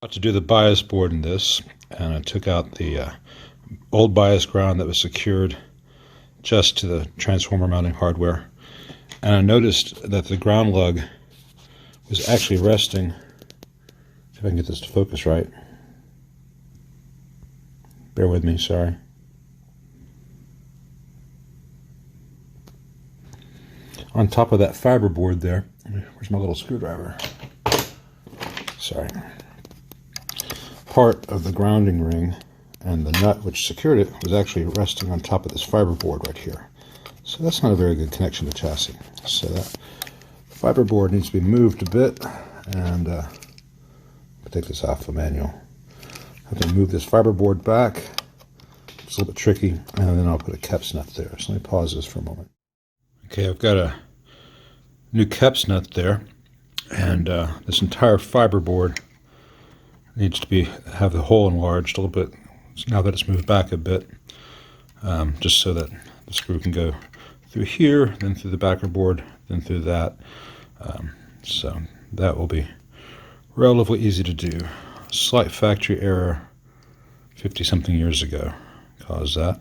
About to do the bias board in this, and I took out the old bias ground that was secured just to the transformer mounting hardware, and I noticed that the ground lug was actually resting. See if I can get this to focus right. Bear with me, sorry. On top of that fiber board there. Where's my little screwdriver? Sorry. Part of the grounding ring and the nut which secured it was actually resting on top of this fiber board right here. So that's not a very good connection to chassis. So that fiber board needs to be moved a bit, and I'll take this off the manual. I have to move this fiber board back. It's a little bit tricky, and then I'll put a Keps nut there. So let me pause this for a moment. Okay, I've got a new Keps nut there, and this entire fiber board needs to have the hole enlarged a little bit now that it's moved back a bit, just so that the screw can go through here, then through the backer board, then through that. So that will be relatively easy to do. Slight factory error 50-something years ago caused that.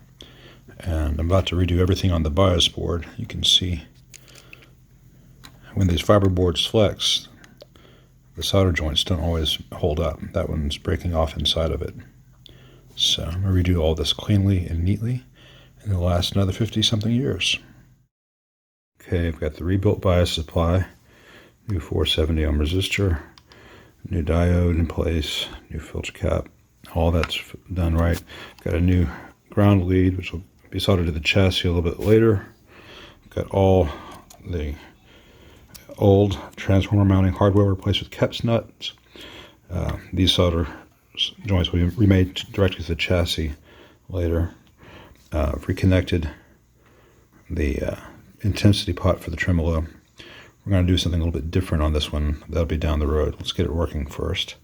And I'm about to redo everything on the bias board. You can see when these fiber boards flex, the solder joints don't always hold up. That one's breaking off inside of it. So I'm going to redo all this cleanly and neatly, and it'll last another 50-something years. Okay, I've got the rebuilt bias supply, new 470 ohm resistor, new diode in place, new filter cap, all that's done right. Got a new ground lead, which will be soldered to the chassis a little bit later. Got all the old transformer mounting hardware replaced with Keps nuts. These solder joints will be remade directly to the chassis later. Reconnected the intensity pot for the tremolo. We're going to do something a little bit different on this one. That'll be down the road. Let's get it working first.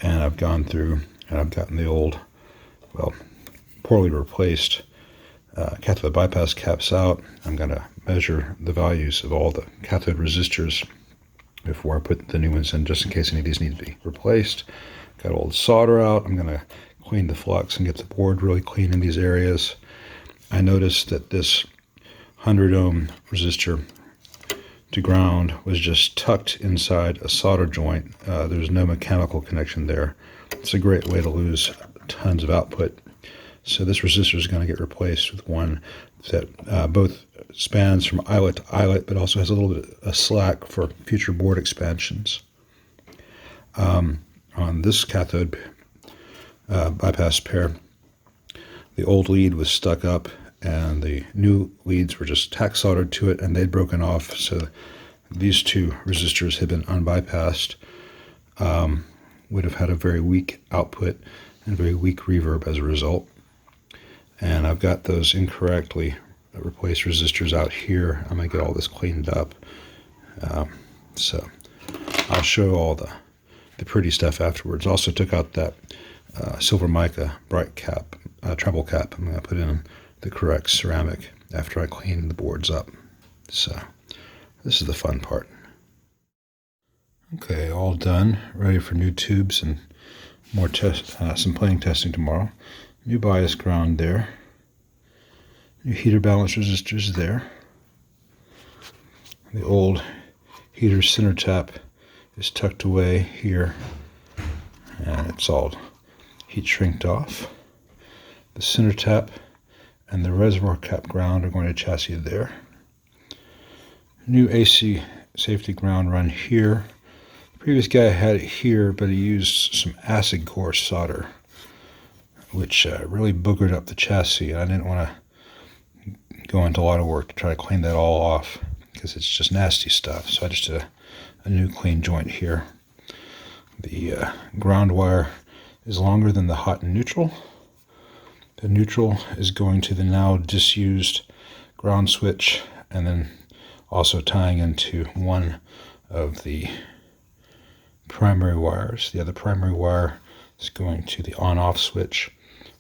And I've gone through and I've gotten the old, well, poorly replaced cathode bypass caps out. I'm going to measure the values of all the cathode resistors before I put the new ones in, just in case any of these need to be replaced. Got all the solder out. I'm going to clean the flux and get the board really clean in these areas. I noticed that this 100 ohm resistor to ground was just tucked inside a solder joint. There's no mechanical connection there. It's a great way to lose tons of output. So this resistor is going to get replaced with one that both spans from eyelet to eyelet, but also has a little bit of slack for future board expansions. On this cathode bypass pair, the old lead was stuck up, and the new leads were just tack soldered to it, and they'd broken off. So these two resistors had been unbypassed. Would have had a very weak output and very weak reverb as a result. And I've got those incorrectly replaced resistors out here. I'm going to get all this cleaned up. So I'll show all the pretty stuff afterwards. Also took out that silver mica bright cap, treble cap. I'm going to put in the correct ceramic after I clean the boards up. So this is the fun part. Okay, all done. Ready for new tubes and more some playing testing tomorrow. New bias ground there. New heater balance resistors there. The old heater center tap is tucked away here, and it's all heat shrinked off. The center tap and the reservoir cap ground are going to chassis there. New AC safety ground run here. The previous guy had it here, but he used some acid core solder, which really boogered up the chassis. I didn't want to go into a lot of work to try to clean that all off because it's just nasty stuff. So I just did a new clean joint here. The ground wire is longer than the hot and neutral. The neutral is going to the now disused ground switch, and then also tying into one of the primary wires. The other primary wire is going to the on-off switch.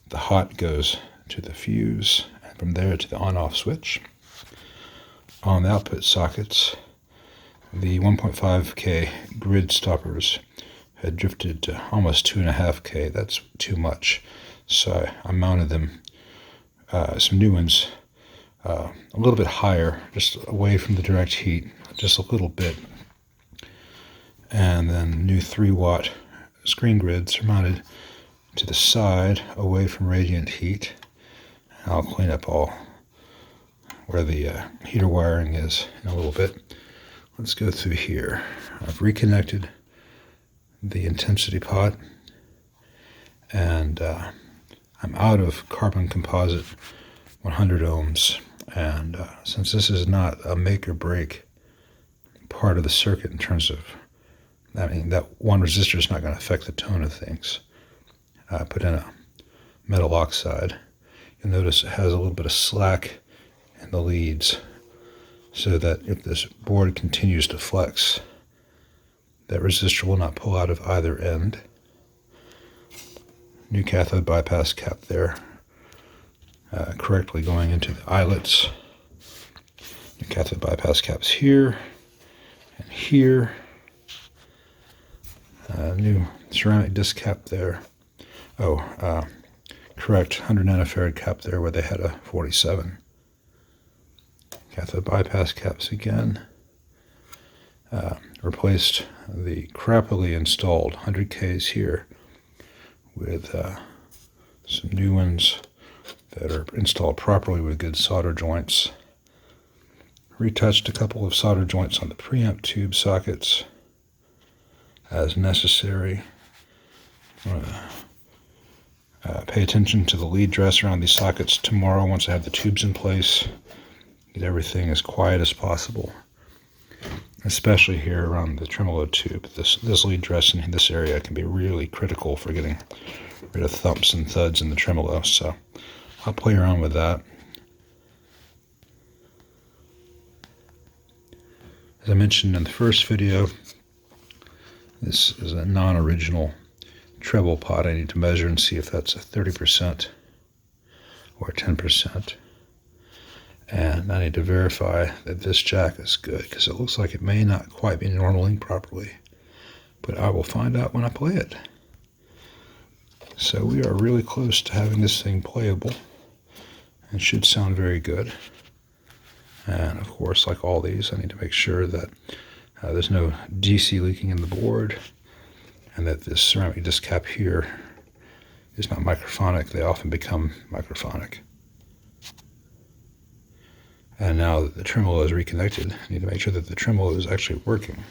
The hot goes to the fuse, and from there to the on-off switch. On the output sockets, the 1.5K grid stoppers had drifted to almost 2.5K. That's too much. So I mounted them, some new ones, a little bit higher, just away from the direct heat, just a little bit. And then new 3-watt screen grids are mounted to the side, away from radiant heat. I'll clean up all where the heater wiring is in a little bit. Let's go through here. I've reconnected the intensity pot, and I'm out of carbon composite 100 ohms. And since this is not a make or break part of the circuit in terms of, I mean, that one resistor is not going to affect the tone of things. I put in a metal oxide. You'll notice it has a little bit of slack in the leads, so that if this board continues to flex, that resistor will not pull out of either end. New cathode bypass cap there, correctly going into the eyelets. New cathode bypass caps here and here. New ceramic disc cap there. Correct 100 nanofarad cap there where they had a 47. Cathode bypass caps again. Replaced the crappily installed 100Ks here with some new ones that are installed properly with good solder joints. Retouched a couple of solder joints on the preamp tube sockets as necessary. Pay attention to the lead dress around these sockets tomorrow once I have the tubes in place. Get everything as quiet as possible, especially here around the tremolo tube. This lead dress in this area can be really critical for getting rid of thumps and thuds in the tremolo, so I'll play around with that. As I mentioned in the first video, this is a non-original treble pot. I need to measure and see if that's a 30% or 10%. And I need to verify that this jack is good, because it looks like it may not quite be normaling properly. But I will find out when I play it. So we are really close to having this thing playable, and should sound very good. And of course, like all these, I need to make sure that there's no DC leaking in the board, and that this ceramic disc cap here is not microphonic. They often become microphonic. And now that the tremolo is reconnected, I need to make sure that the tremolo is actually working.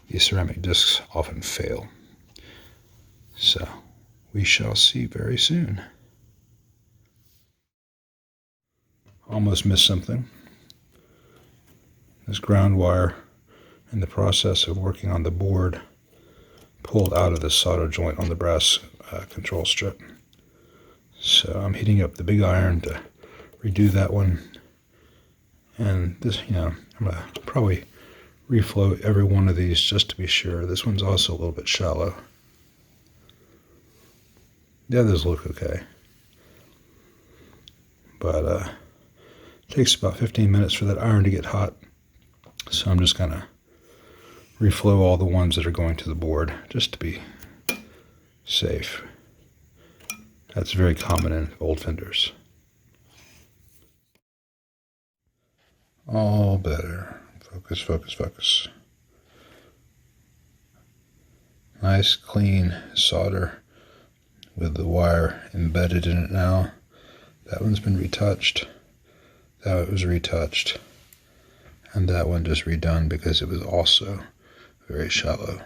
These ceramic discs often fail. So we shall see very soon. Almost missed something. This ground wire, in the process of working on the board, pulled out of the solder joint on the brass control strip. So I'm heating up the big iron to redo that one. And this, I'm going to probably reflow every one of these just to be sure. This one's also a little bit shallow. The others look okay. But it takes about 15 minutes for that iron to get hot. So I'm just going to reflow all the ones that are going to the board just to be safe. That's very common in old Fenders. All better. Focus, focus, focus. Nice clean solder with the wire embedded in it now. That one's been retouched. That was retouched. And that one just redone because it was also very shallow.